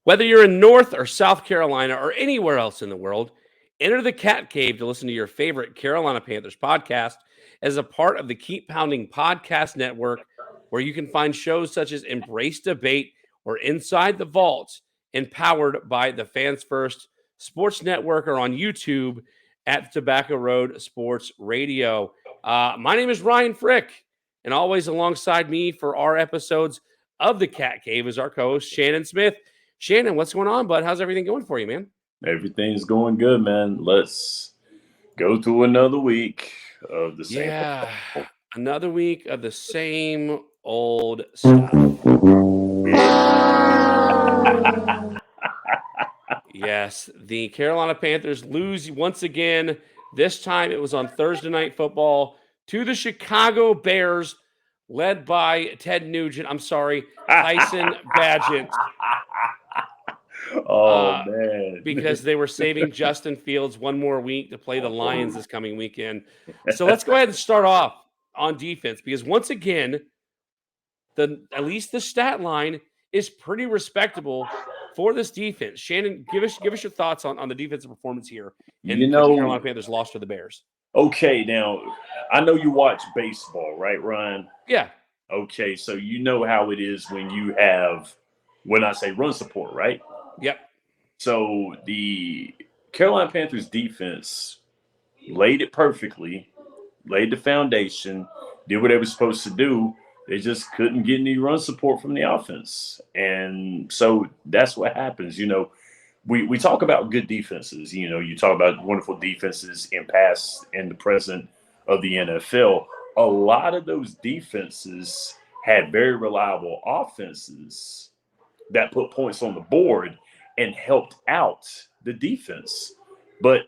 Whether you're in North or South Carolina or anywhere else in the world, enter the Cat Cave to listen to your favorite Carolina Panthers podcast as a part of the Keep Pounding Podcast Network, where you can find shows such as Embrace Debate or Inside the Vault, empowered by the Fans First Sports Network, or on YouTube at Tobacco Road Sports Radio. My name is Ryan Frick, and always alongside me for our episodes of the Cat Cave is our co-host Shannon Smith. Shannon, what's going on, bud? How's everything going for you, man? Everything's going good, man. Let's go through another week of the same. Yeah, another week of the same old stuff. Yes, the Carolina Panthers lose once again. This time it was on Thursday Night Football to the Chicago Bears, led by Tyson Bagent. Oh, man. Because they were saving Justin Fields one more week to play the Lions this coming weekend. So let's go ahead and start off on defense, because once again, at least the stat line is pretty respectable for this defense. Shannon, give us your thoughts on the defensive performance here. And the Carolina Panthers lost to the Bears. Okay, now, I know you watch baseball, right, Ryan? Yeah. Okay, so you know how it is when you have, when I say run support, right? Yep. So the Carolina Panthers defense laid it perfectly, laid the foundation, did what they were supposed to do. They just couldn't get any run support from the offense. And so that's what happens. You know, we talk about good defenses. You know, you talk about wonderful defenses in past and the present of the NFL. A lot of those defenses had very reliable offenses that put points on the board and helped out the defense. But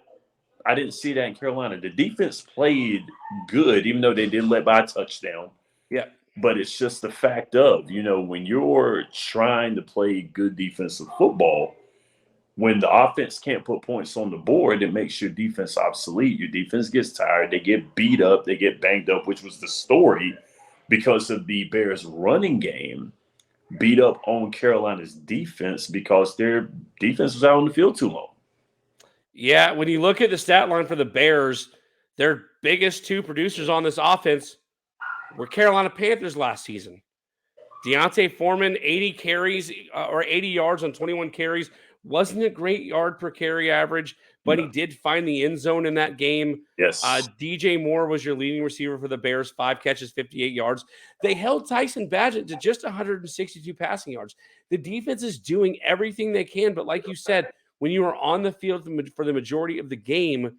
I didn't see that in Carolina. The defense played good, even though they didn't let by a touchdown. Yeah. But it's just the fact of, you know, when you're trying to play good defensive football, when the offense can't put points on the board, it makes your defense obsolete. Your defense gets tired. They get beat up. They get banged up, which was the story because of the Bears' running game. Beat up on Carolina's defense because their defense was out on the field too long. Yeah, when you look at the stat line for the Bears, their biggest two producers on this offense were Carolina Panthers last season. Deontay Foreman, 80 carries or 80 yards on 21 carries. Wasn't a great yard per carry average, but he did find the end zone in that game. Yes. DJ Moore was your leading receiver for the Bears, 5 catches, 58 yards. They held Tyson Bagent to just 162 passing yards. The defense is doing everything they can, but like you said, when you are on the field for the majority of the game,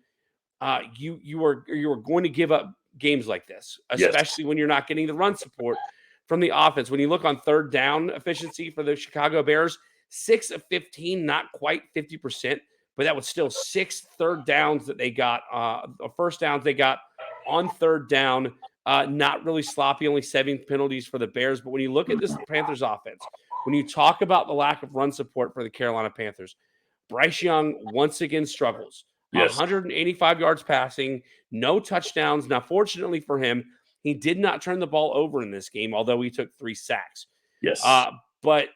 you are going to give up games like this, especially when you're not getting the run support from the offense. When you look on third down efficiency for the Chicago Bears, 6 of 15, not quite 50%, but that was still 6 third downs that they got, first downs they got on third down. Not really sloppy, only 7 penalties for the Bears. But when you look at this Panthers offense, when you talk about the lack of run support for the Carolina Panthers, Bryce Young once again struggles. 185 yards passing, no touchdowns. Now, fortunately for him, he did not turn the ball over in this game, although he took 3 sacks. Yes. But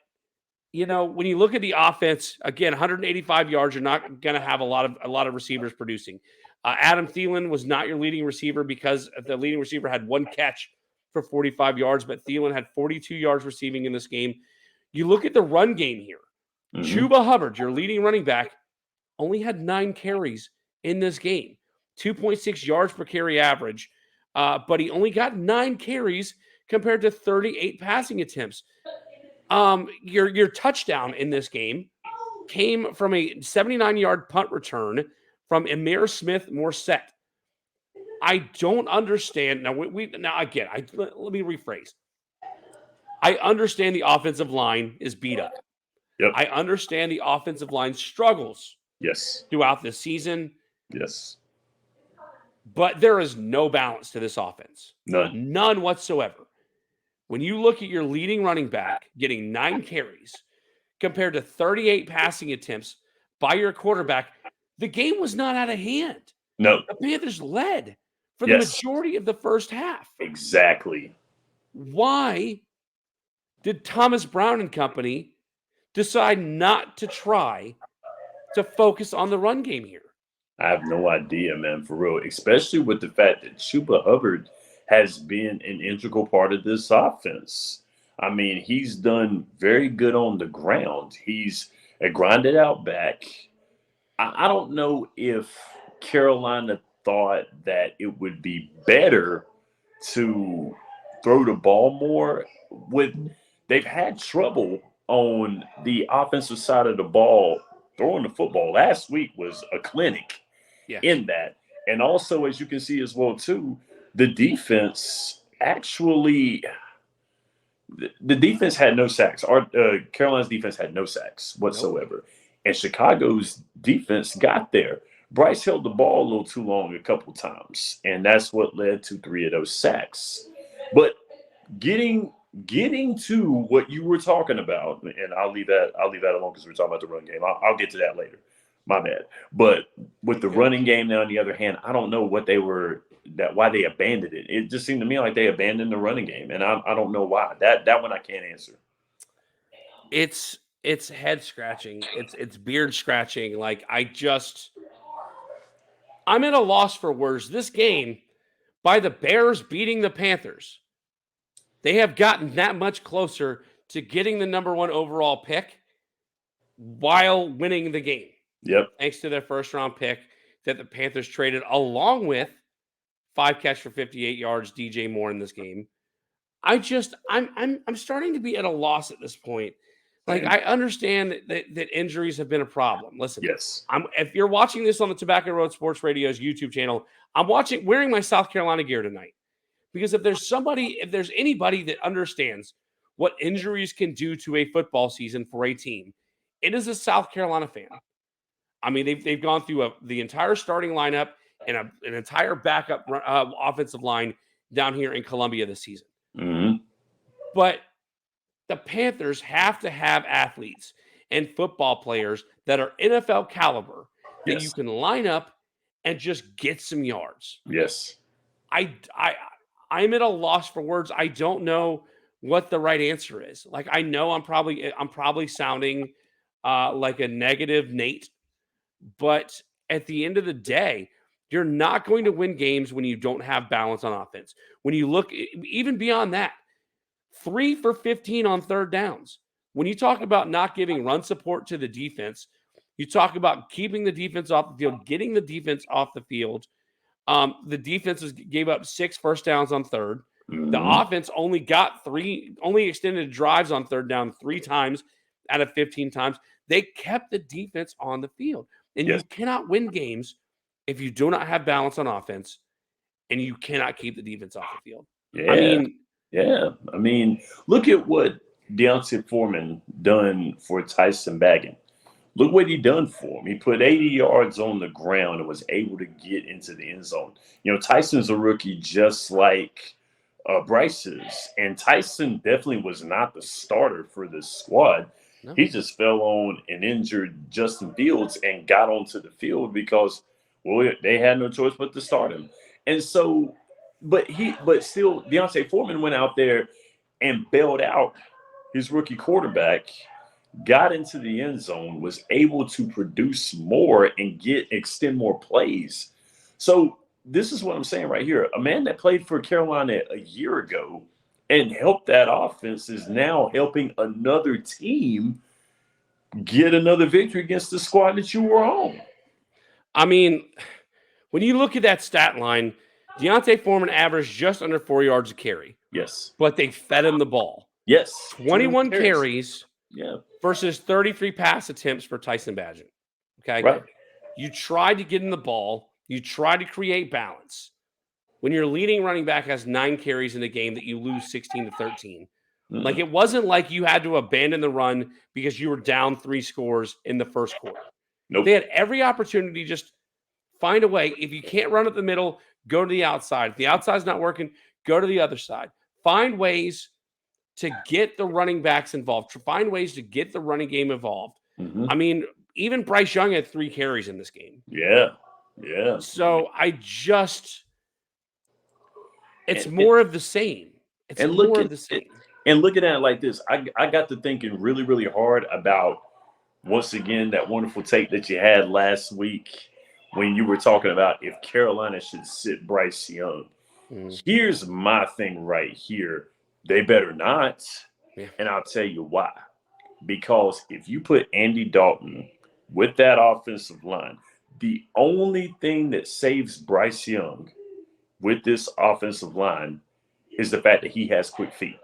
you know, when you look at the offense, again, 185 yards, you're not going to have a lot of receivers producing. Adam Thielen was not your leading receiver because the leading receiver had 1 catch for 45 yards, but Thielen had 42 yards receiving in this game. You look at the run game here. Mm-hmm. Chuba Hubbard, your leading running back, only had 9 carries in this game, 2.6 yards per carry average, but he only got 9 carries compared to 38 passing attempts. Your touchdown in this game came from a 79-yard punt return from Emir Smith-Morset. I don't understand. Now, let me rephrase. I understand the offensive line is beat up. Yep. I understand the offensive line struggles. Yes. Throughout the season. Yes. But there is no balance to this offense. None whatsoever. When you look at your leading running back getting 9 carries compared to 38 passing attempts by your quarterback, the game was not out of hand. No. The Panthers led for the majority of the first half. Exactly. Why did Thomas Brown and company decide not to try to focus on the run game here? I have no idea, man, for real. Especially with the fact that Chuba Hubbard has been an integral part of this offense. I mean, he's done very good on the ground. He's a grinded out back. I don't know if Carolina thought that it would be better to throw the ball more. They've had trouble on the offensive side of the ball throwing the football. Last week was a clinic in that. And also, as you can see as well, too, the defense actually the defense had no sacks. Carolina's defense had no sacks whatsoever. Nope. And Chicago's defense got there. Bryce held the ball a little too long a couple times, and that's what led to 3 of those sacks. But getting to what you were talking about, and I'll leave that alone because we're talking about the run game. I'll get to that later. My bad. But with the running game now, on the other hand, I don't know why they abandoned it. It just seemed to me like they abandoned the running game, and I don't know why. That one I can't answer. It's head scratching. It's beard scratching. Like I'm at a loss for words. This game, by the Bears beating the Panthers, they have gotten that much closer to getting the number 1 overall pick while winning the game. Yep. Thanks to their first-round pick that the Panthers traded, along with 5 catch for 58 yards, DJ Moore in this game. I'm starting to be at a loss at this point. Like, I understand that injuries have been a problem. Listen, yes. If you're watching this on the Tobacco Road Sports Radio's YouTube channel, I'm wearing my South Carolina gear tonight. Because if there's anybody that understands what injuries can do to a football season for a team, it is a South Carolina fan. I mean, they've gone through the entire starting lineup and an entire backup offensive line down here in Columbia this season. Mm-hmm. But the Panthers have to have athletes and football players that are NFL caliber that you can line up and just get some yards. Yes. I'm at a loss for words. I don't know what the right answer is. Like, I know I'm probably sounding like a negative Nate, but at the end of the day, you're not going to win games when you don't have balance on offense. When you look even beyond that, 3 for 15 on third downs. When you talk about not giving run support to the defense, you talk about keeping the defense off the field, getting the defense off the field. The defense gave up 6 first downs on third. Mm-hmm. The offense only extended drives on third down 3 times out of 15 times. They kept the defense on the field. And you cannot win games if you do not have balance on offense and you cannot keep the defense off the field. Yeah. I mean, look at what Deontay Foreman done for Tyson Bagent. Look what he done for him. He put 80 yards on the ground and was able to get into the end zone. You know, Tyson's a rookie just like Bryce is. And Tyson definitely was not the starter for this squad. No. He just fell on an injured Justin Fields and got onto the field because, well, they had no choice but to start him. And so, but still, Deontay Foreman went out there and bailed out his rookie quarterback, got into the end zone, was able to produce more and extend more plays. So this is what I'm saying right here. A man that played for Carolina a year ago and helped that offense is now helping another team get another victory against the squad that you were on. I mean, when you look at that stat line, Deontay Foreman averaged just under 4 yards a carry. Yes. But they fed him the ball. Yes. 21 carries versus 33 pass attempts for Tyson Bagent. Okay? Right. You tried to get in the ball. You tried to create balance. When your leading running back has 9 carries in a game that you lose 16-13. Mm-hmm. Like, it wasn't like you had to abandon the run because you were down 3 scores in the first quarter. Nope. They had every opportunity to just find a way. If you can't run up the middle, go to the outside. If the outside's not working, go to the other side. Find ways to get the running backs involved. Find ways to get the running game involved. Mm-hmm. I mean, even Bryce Young had 3 carries in this game. Yeah. So it's more of the same. It's more of the same. And looking at it like this, I got to thinking really, really hard about, once again, that wonderful take that you had last week when you were talking about if Carolina should sit Bryce Young. Mhm. Here's my thing right here. They better not. Yeah. And I'll tell you why. Because if you put Andy Dalton with that offensive line, the only thing that saves Bryce Young with this offensive line is the fact that he has quick feet.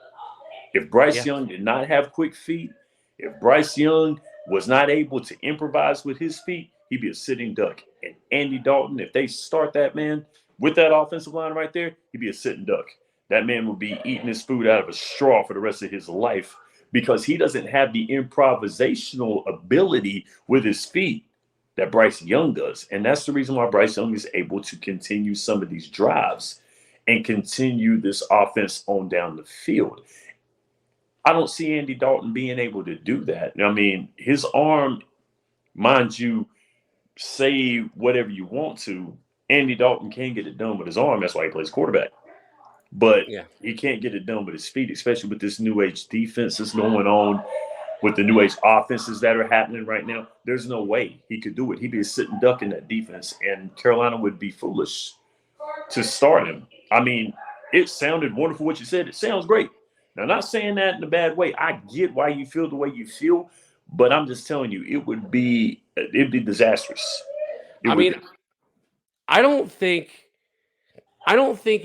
If Bryce Young did not have quick feet, if Bryce Young was not able to improvise with his feet, he'd be a sitting duck. And Andy Dalton, if they start that man with that offensive line right there, he'd be a sitting duck. That man would be eating his food out of a straw for the rest of his life because he doesn't have the improvisational ability with his feet that Bryce Young does. And that's the reason why Bryce Young is able to continue some of these drives and continue this offense on down the field. I don't see Andy Dalton being able to do that. I mean, his arm, mind you, say whatever you want to, Andy Dalton can get it done with his arm. That's why he plays quarterback. But he can't get it done with his feet, especially with this new age defense that's going on, with the new age offenses that are happening right now. There's no way he could do it. He'd be a sitting duck in that defense, and Carolina would be foolish to start him. I mean, it sounded wonderful what you said. It sounds great. Now, not saying that in a bad way. I get why you feel the way you feel, but I'm just telling you, it'd be disastrous. I don't think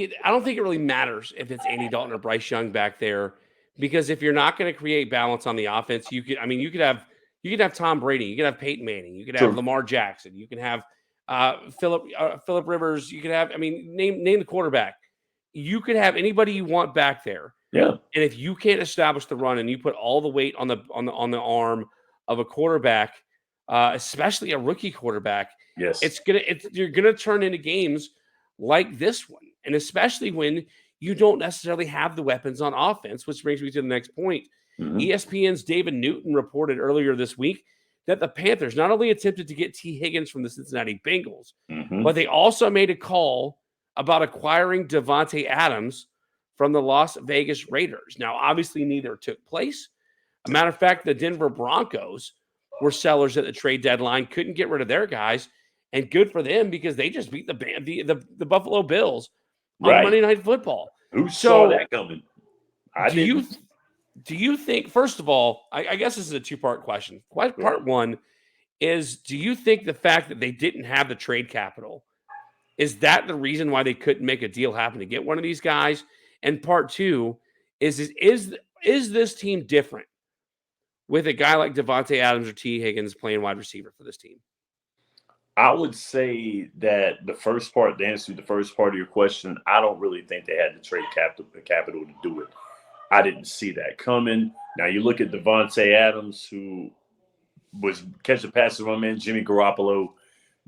it really matters if it's Andy Dalton or Bryce Young back there, because if you're not going to create balance on the offense, you could have Tom Brady, you could have Peyton Manning, you could have Lamar Jackson, you can have Phillip Rivers, you could have, name the quarterback. You could have anybody you want back there. Yeah. And if you can't establish the run and you put all the weight on the arm of a quarterback, especially a rookie quarterback, yes, you're gonna turn into games like this one. And especially when you don't necessarily have the weapons on offense, which brings me to the next point. Mm-hmm. ESPN's David Newton reported earlier this week that the Panthers not only attempted to get T. Higgins from the Cincinnati Bengals, but they also made a call about acquiring Davante Adams from the Las Vegas Raiders. Now, obviously, neither took place. A matter of fact, the Denver Broncos were sellers at the trade deadline, couldn't get rid of their guys, and good for them because they just beat the Buffalo Bills on Monday Night Football. Who saw that coming? Do you think, first of all, I guess this is a two-part question. Part one is, do you think the fact that they didn't have the trade capital, is that the reason why they couldn't make a deal happen to get one of these guys? And part two is this team different with a guy like Davante Adams or T. Higgins playing wide receiver for this team? I would say that the answer to the first part of your question, I don't really think they had the trade capital to do it. I didn't see that coming. Now you look at Davante Adams, who was catching passes from man Jimmy Garoppolo.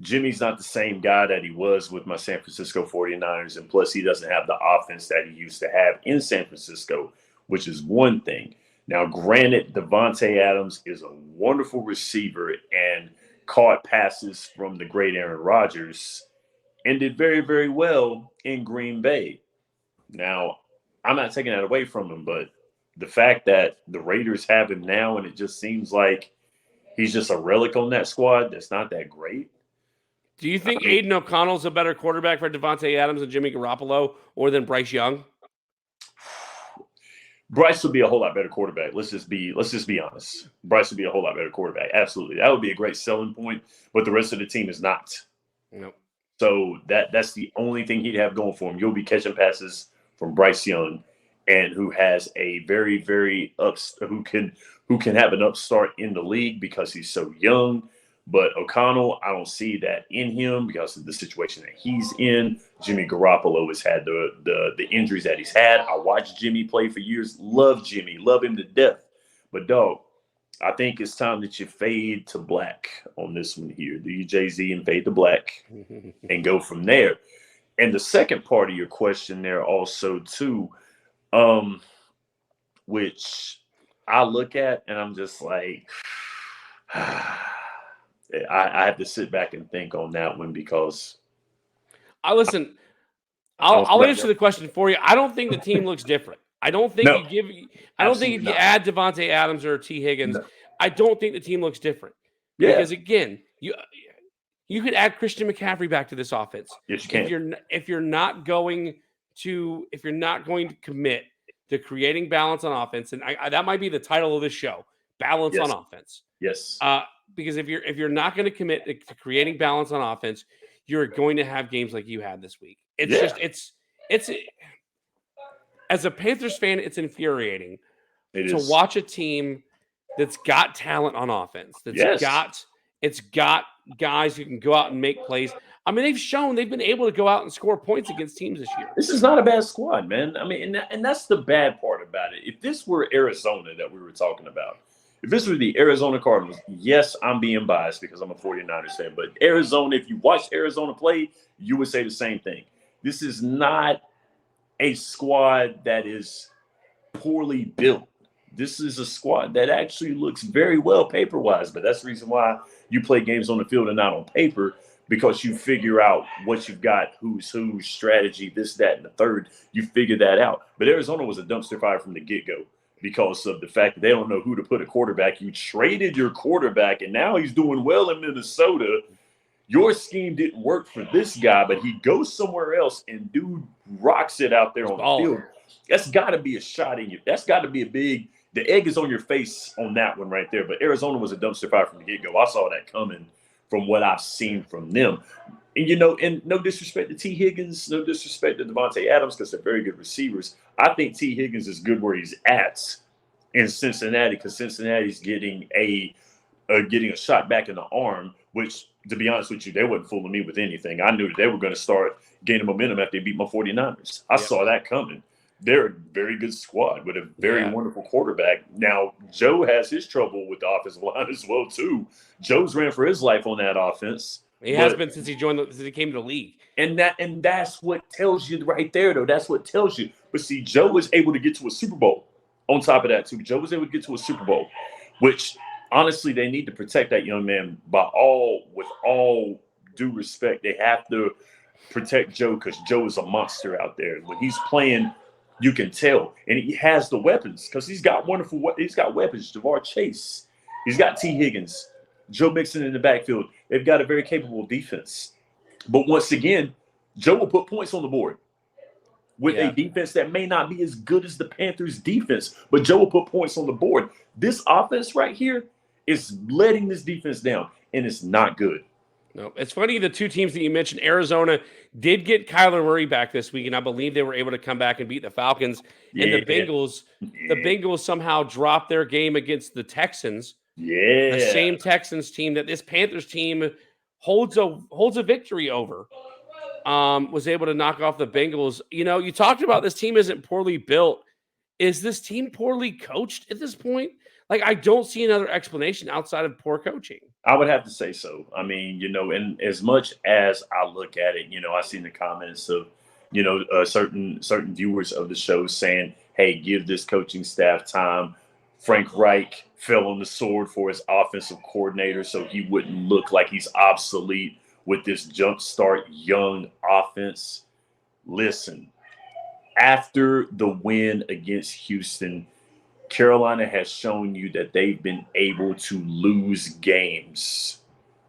Jimmy's not the same guy that he was with my San Francisco 49ers, and plus he doesn't have the offense that he used to have in San Francisco, which is one thing. Now, granted, Davante Adams is a wonderful receiver and caught passes from the great Aaron Rodgers and did very, very well in Green Bay. Now, I'm not taking that away from him, but the fact that the Raiders have him now and it just seems like he's just a relic on that squad that's not that great. Do you think Aiden O'Connell's a better quarterback for Davante Adams and Jimmy Garoppolo or than Bryce Young? Bryce would be a whole lot better quarterback. Let's just be honest. Bryce would be a whole lot better quarterback. Absolutely. That would be a great selling point, but the rest of the team is not. Nope. So that's the only thing he'd have going for him. You'll be catching passes from Bryce Young, and who has a very, very who can have an upstart in the league because he's so young. But O'Connell, I don't see that in him because of the situation that he's in. Jimmy Garoppolo has had the injuries that he's had. I watched Jimmy play for years. Love Jimmy. Love him to death. But, dog, I think it's time that you fade to black on this one here. Do you Jay-Z and fade to black and go from there? And the second part of your question there also, too, which I look at and I'm just like – I have to sit back and think on that one because I'll answer the question for you. I don't think the team looks different. I don't think No, you give. I don't think absolutely if you not. add Devontae Adams or T. Higgins, No. I don't think the team looks different. Yeah. Because again, you could add Christian McCaffrey back to this offense Yes, you can. if you're not going to commit to creating balance on offense, and that might be the title of this show, balance on Yes. offense. Yes. Because if you're not going to commit to creating balance on offense, you're going to have games like you had this week. It's Yeah. just it's as a Panthers fan, it's infuriating It to is. watch a team that's got talent on offense, Yes. it's got guys who can go out and make plays. I mean, they've shown they've been able to go out and score points against teams this year. This is not a bad squad, man. I mean, and that's the bad part about it. If this were Arizona that we were talking about, if this were the Arizona Cardinals, yes, I'm being biased because I'm a 49ers fan, but Arizona, if you watch Arizona play, you would say the same thing. This is not a squad that is poorly built. This is a squad that actually looks very well paper-wise, but that's the reason why you play games on the field and not on paper, because you figure out what you've got, who's strategy, this, that, and the third. You figure that out. But Arizona was a dumpster fire from the get-go because of the fact that they don't know who to put a quarterback. You traded your quarterback, and now he's doing well in Minnesota. Your scheme didn't work for this guy, but he goes somewhere else and dude rocks it out there on the field. That's got to be a shot in you. That's got to be a big – the egg is on your face on that one right there. But Arizona was a dumpster fire from the get-go. I saw that coming from what I've seen from them. And, and no disrespect to T. Higgins, no disrespect to Devontae Adams because they're very good receivers. I think T. Higgins is good where he's at in Cincinnati because Cincinnati's getting a shot back in the arm, which, to be honest with you, they wasn't fooling me with anything. I knew that they were going to start gaining momentum after they beat my 49ers. I saw that coming. They're a very good squad with a very wonderful quarterback. Now, Joe has his trouble with the offensive line as well, too. Joe's ran for his life on that offense. He has been since he came to the league. And that's what tells you right there, though. That's what tells you. But see, Joe was able to get to a Super Bowl. On top of that, too, Joe was able to get to a Super Bowl, which honestly, they need to protect that young man with all due respect. They have to protect Joe because Joe is a monster out there. When he's playing, you can tell. And he has the weapons because he's got weapons. Jamar Chase. He's got T. Higgins. Joe Mixon in the backfield. They've got a very capable defense. But once again, Joe will put points on the board with a defense that may not be as good as the Panthers' defense. But Joe will put points on the board. This offense right here is letting this defense down, and it's not good. No, it's funny. The two teams that you mentioned, Arizona did get Kyler Murray back this week, and I believe they were able to come back and beat the Falcons. And the Bengals somehow dropped their game against the Texans. Yeah, the same Texans team that this Panthers team holds a victory over. Was able to knock off the Bengals. You talked about this team isn't poorly built. Is this team poorly coached at this point? Like, I don't see another explanation outside of poor coaching. I would have to say so. I mean, and as much as I look at it, I seen the comments of, certain viewers of the show saying, hey, give this coaching staff time. Frank Reich fell on the sword for his offensive coordinator so he wouldn't look like he's obsolete with this jumpstart young offense. Listen, after the win against Houston, Carolina has shown you that they've been able to lose games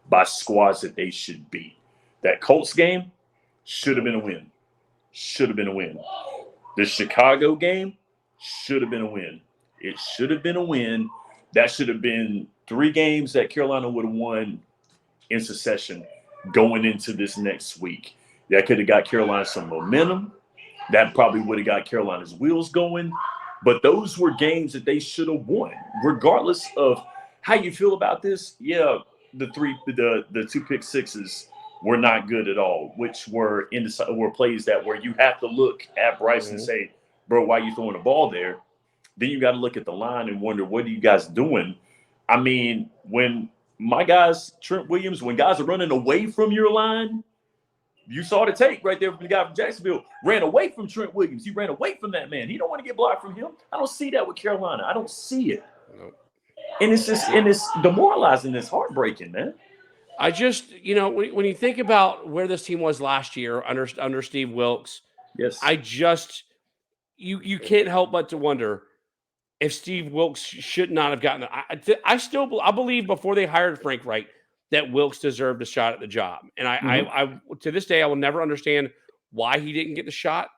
by squads that they should beat. That Colts game should have been a win. The Chicago game should have been a win. It should have been a win. That should have been 3 games that Carolina would have won in succession going into this next week. That could have got Carolina some momentum. That probably would have got Carolina's wheels going. But those were games that they should have won, regardless of how you feel about this. Yeah, the 2 pick sixes were not good at all, which were plays that where you have to look at Bryce and say, bro, why are you throwing the ball there? Then you got to look at the line and wonder, what are you guys doing? I mean, when my guys, Trent Williams, when guys are running away from your line, you saw the tape right there from the guy from Jacksonville. Ran away from Trent Williams. He ran away from that man. He don't want to get blocked from him. I don't see that with Carolina. I don't see it. Nope. And it's demoralizing. It's heartbreaking, man. I just, when you think about where this team was last year under Steve Wilkes, yes, you can't help but to wonder if Steve Wilks should not have gotten it. I believe before they hired Frank Reich that Wilks deserved a shot at the job. And I to this day, I will never understand why he didn't get the shot.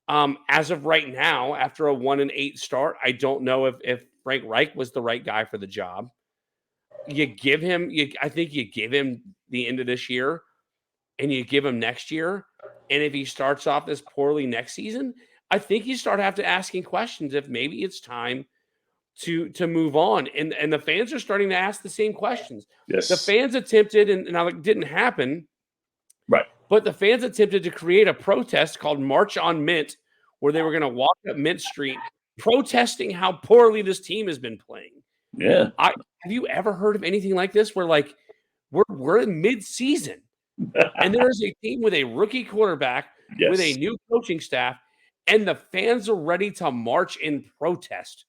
As of right now, after a 1-8 start, I don't know if Frank Reich was the right guy for the job. I think you give him the end of this year and you give him next year. And if he starts off this poorly next season, I think you start having to asking questions if maybe it's time to move on. And the fans are starting to ask the same questions. Yes. The fans attempted, and now it didn't happen. Right. But the fans attempted to create a protest called March on Mint, where they were going to walk up Mint Street protesting how poorly this team has been playing. Yeah. Have you ever heard of anything like this where like we're in mid-season and there is a team with a rookie quarterback with a new coaching staff and the fans are ready to march in protest?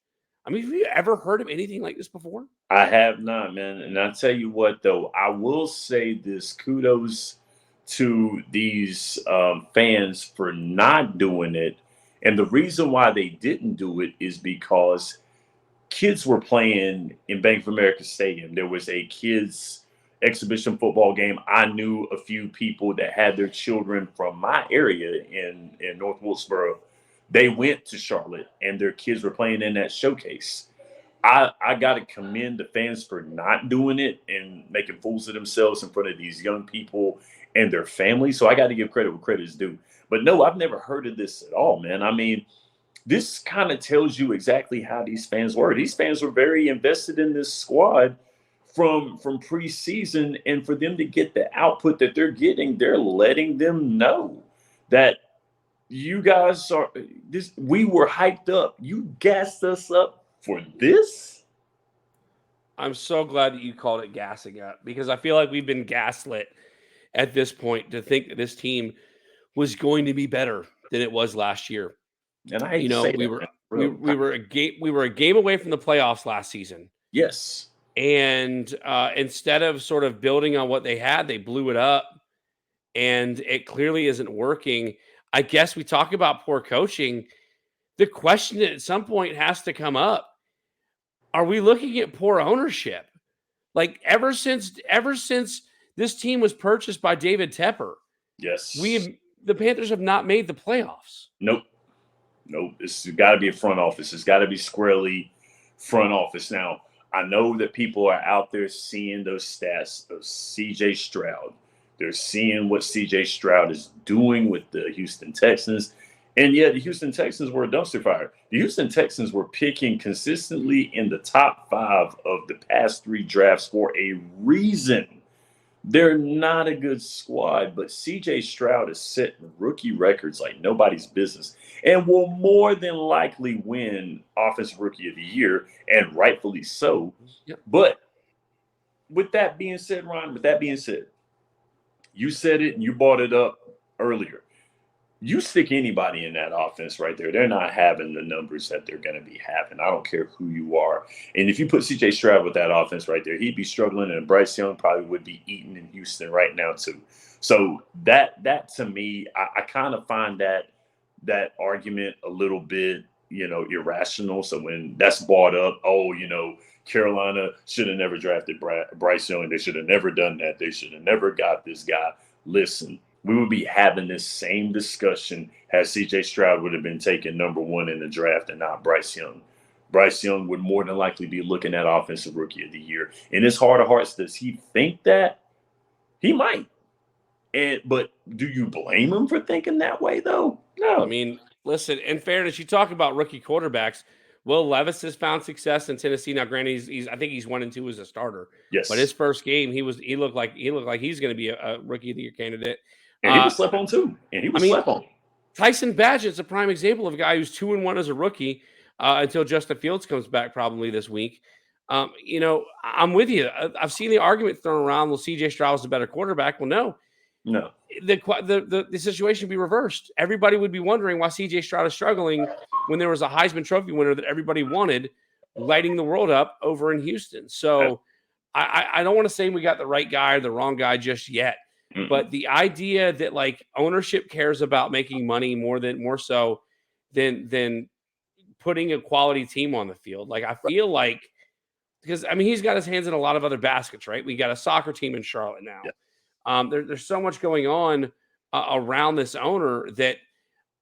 I mean, have you ever heard of anything like this before? I have not, man. And I'll tell you what, though, I will say this: kudos to these fans for not doing it. And the reason why they didn't do it is because kids were playing in Bank of America Stadium. There was a kids exhibition football game. I knew a few people that had their children from my area in North Wilkesboro. They went to Charlotte and their kids were playing in that showcase. I got to commend the fans for not doing it and making fools of themselves in front of these young people and their families. So I got to give credit where credit is due. But no, I've never heard of this at all, man. I mean, this kind of tells you exactly how these fans were. These fans were very invested in this squad from preseason, and for them to get the output that they're getting, they're letting them know that you guys are this. We were hyped up. You gassed us up for this. I'm so glad that you called it gassing up because I feel like we've been gaslit at this point to think that this team was going to be better than it was last year. And I hate to say we that, were a game away from the playoffs last season. Yes. And instead of sort of building on what they had, they blew it up. And it clearly isn't working. I guess we talk about poor coaching. The question at some point has to come up. Are we looking at poor ownership? Like ever since this team was purchased by David Tepper, yes, the Panthers have not made the playoffs. Nope. It's got to be a front office. It's got to be squarely front office. Now, I know that people are out there seeing those stats of CJ Stroud. They're seeing what CJ Stroud is doing with the Houston Texans. And yeah, the Houston Texans were a dumpster fire. The Houston Texans were picking consistently in the top 5 of the past 3 drafts for a reason. They're not a good squad, but CJ Stroud is setting rookie records like nobody's business and will more than likely win Offensive Rookie of the Year, and rightfully so. Yep. But with that being said, Ron, you said it and you brought it up earlier. You stick anybody in that offense right there, they're not having the numbers that they're going to be having. I don't care who you are. And if you put CJ Stroud with that offense right there, he'd be struggling, and Bryce Young probably would be eating in Houston right now too. So that to me, I kind of find that argument a little bit, irrational. So when that's brought up, Carolina should have never drafted Bryce Young. They should have never done that. They should have never got this guy. Listen, we would be having this same discussion had CJ Stroud would have been taken number 1 in the draft and not Bryce Young. Bryce Young would more than likely be looking at Offensive Rookie of the Year. In his heart of hearts, does he think that? He might. But do you blame him for thinking that way, though? No. I mean, listen, in fairness, you talk about rookie quarterbacks. Will Levis has found success in Tennessee. Now, granted, I think he's 1-2 as a starter. Yes. But his first game, he looked like he's going to be a Rookie of the Year candidate. And he was slept on too. Slept on. Tyson Badgett's a prime example of a guy who's 2-1 as a rookie until Justin Fields comes back probably this week. I'm with you. I've seen the argument thrown around. Well, CJ Stroud is a better quarterback. Well, no. The situation would be reversed. Everybody would be wondering why CJ Stroud is struggling when there was a Heisman Trophy winner that everybody wanted, lighting the world up over in Houston. So I don't want to say we got the right guy or the wrong guy just yet. But the idea that like ownership cares about making money more so than putting a quality team on the field. Like, I feel like, because I mean, he's got his hands in a lot of other baskets, right? We got a soccer team in Charlotte now. Yeah. There's so much going on around this owner that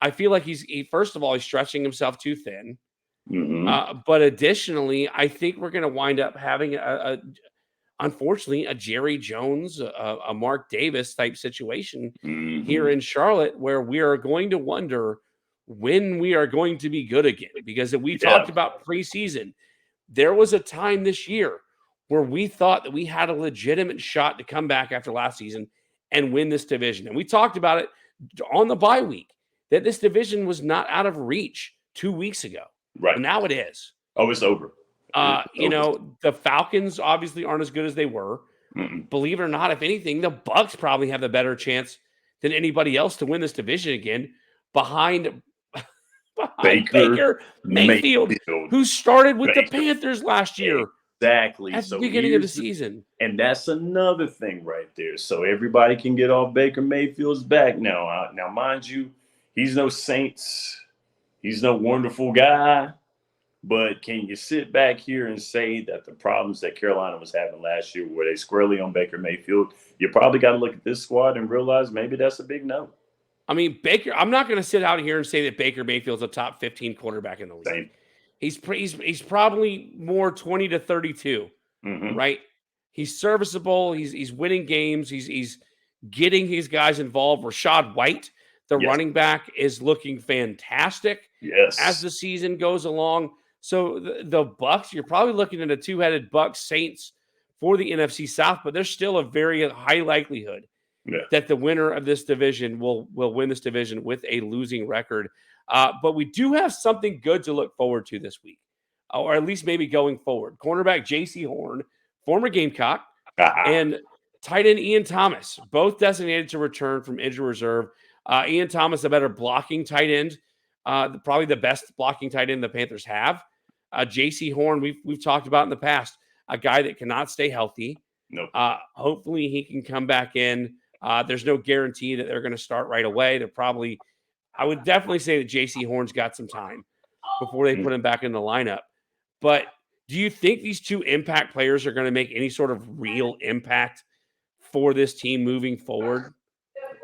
I feel like first of all, he's stretching himself too thin. But additionally, I think we're going to wind up having unfortunately, a Jerry Jones, a Mark Davis type situation here in Charlotte, where we are going to wonder when we are going to be good again. Because we talked about preseason, there was a time this year where we thought that we had a legitimate shot to come back after last season and win this division. And we talked about it on the bye week, that this division was not out of reach 2 weeks ago. Right. And now it is. Oh, it's over. The Falcons obviously aren't as good as they were. Believe it or not, if anything, the Bucs probably have a better chance than anybody else to win this division again, behind Baker Mayfield, who started with the Panthers last year. Exactly. At the beginning of the season. And that's another thing right there. So everybody can get off Baker Mayfield's back now. Now, mind you, he's no Saints. He's no wonderful guy. But can you sit back here and say that the problems that Carolina was having last year were they squarely on Baker Mayfield? You probably got to look at this squad and realize maybe that's a big no. I mean, Baker, I'm not going to sit out here and say that Baker Mayfield's a top 15 quarterback in the league. Same. He's probably more 20 to 32, right? He's serviceable. He's winning games. He's getting his guys involved. Rashad White, the running back, is looking fantastic as the season goes along. So the Bucs, you're probably looking at a two-headed Bucs Saints for the NFC South, but there's still a very high likelihood that the winner of this division will win this division with a losing record. But we do have something good to look forward to this week, or at least maybe going forward. Cornerback J.C. Horn, former Gamecock, and tight end Ian Thomas, both designated to return from injury reserve. Ian Thomas, a better blocking tight end, probably the best blocking tight end the Panthers have. J.C. Horn, we've talked about in the past, a guy that cannot stay healthy. Nope. Hopefully he can come back in. There's no guarantee that they're going to start right away. I would definitely say that J.C. Horn's got some time before they put him back in the lineup. But do you think these two impact players are going to make any sort of real impact for this team moving forward?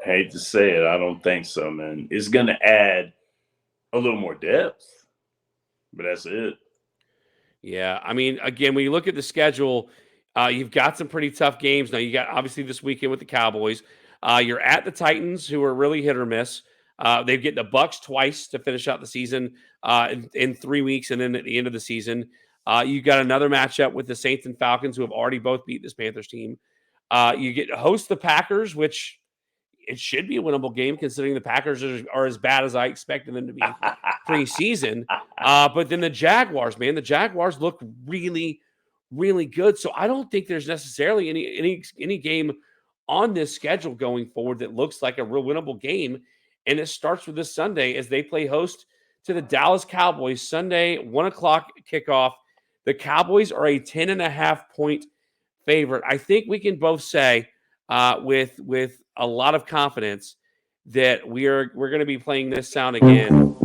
I hate to say it, I don't think so, man. It's going to add a little more depth, but that's it. Yeah, I mean, again, when you look at the schedule, you've got some pretty tough games. Now, you got obviously this weekend with the Cowboys. You're at the Titans, who are really hit or miss. They get the Bucs twice to finish out the season in 3 weeks, and then at the end of the season, you got another matchup with the Saints and Falcons, who have already both beat this Panthers team. You get to host the Packers, which it should be a winnable game considering the Packers are as bad as I expected them to be preseason. But then the Jaguars, man, the Jaguars look really, really good. So I don't think there's necessarily any game on this schedule going forward that looks like a real winnable game. And it starts with this Sunday as they play host to the Dallas Cowboys. Sunday, 1:00 kickoff. The Cowboys are a 10.5-point favorite. I think we can both say with a lot of confidence that we're going to be playing this sound again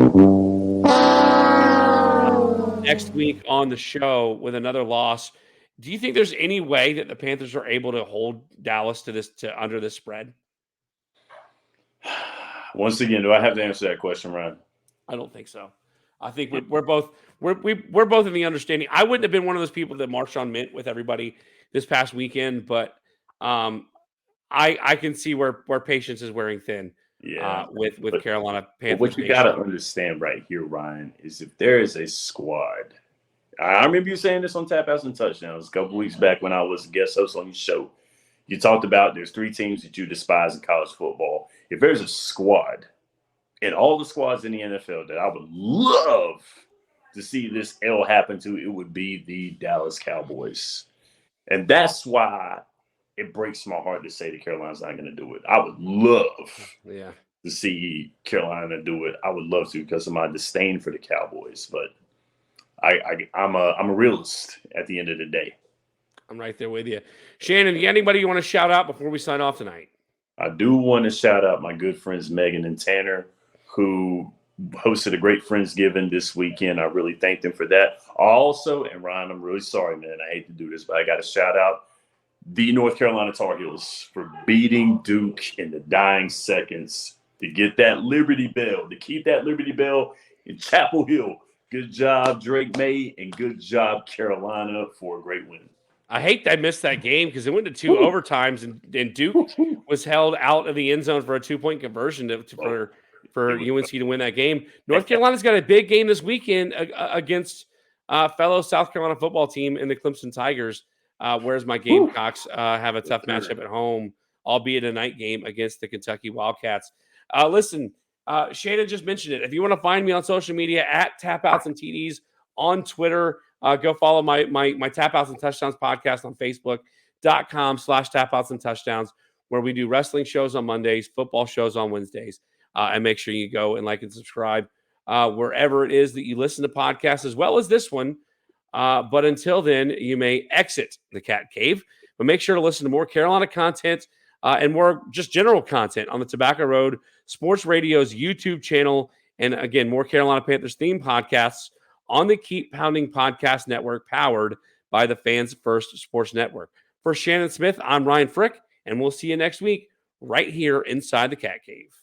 next week on the show with another loss. Do you think there's any way that the Panthers are able to hold Dallas to under this spread? Once again, do I have to answer that question, Ryan? I don't think so. I think we're both in the understanding. I wouldn't have been one of those people that marched on Mint with everybody this past weekend, but I can see where patience is wearing thin. With Carolina Panthers. What you got to understand right here, Ryan, is if there is a squad. I remember you saying this on Tap Outs and Touchdowns a couple weeks back when I was a guest host on your show. You talked about there's 3 teams that you despise in college football. If there's a squad in all the squads in the NFL that I would love to see this L happen to, it would be the Dallas Cowboys. And that's why it breaks my heart to say that Carolina's not going to do it. I would love to see Carolina do it. I would love to because of my disdain for the Cowboys. But I'm a realist at the end of the day. I'm right there with you. Shannon, anybody you want to shout out before we sign off tonight? I do want to shout out my good friends Megan and Tanner, who hosted a great Friendsgiving this weekend. I really thank them for that. Also, and Ryan, I'm really sorry, man. I hate to do this, but I got to shout out the North Carolina Tar Heels for beating Duke in the dying seconds to get that Liberty Bell, to keep that Liberty Bell in Chapel Hill. Good job, Drake May, and good job, Carolina, for a great win. I hate that I missed that game because it went to 2 overtimes, and Duke was held out of the end zone for a 2-point conversion for UNC to win that game. North Carolina's got a big game this weekend against fellow South Carolina football team in the Clemson Tigers, whereas my Gamecocks have a tough matchup at home, albeit a night game against the Kentucky Wildcats. Listen, Shannon just mentioned it. If you want to find me on social media at Tapouts and TDs on Twitter, go follow my Tapouts and Touchdowns podcast on Facebook.com/Tapouts and Touchdowns, where we do wrestling shows on Mondays, football shows on Wednesdays. And make sure you go and like and subscribe wherever it is that you listen to podcasts, as well as this one. But until then, you may exit the cat cave. But make sure to listen to more Carolina content and more just general content on the Tobacco Road Sports Radio's YouTube channel. And again, more Carolina Panthers themed podcasts on the Keep Pounding Podcast Network, powered by the Fans First Sports Network. For Shannon Smith, I'm Ryan Frick, and we'll see you next week right here inside the Cat Cave.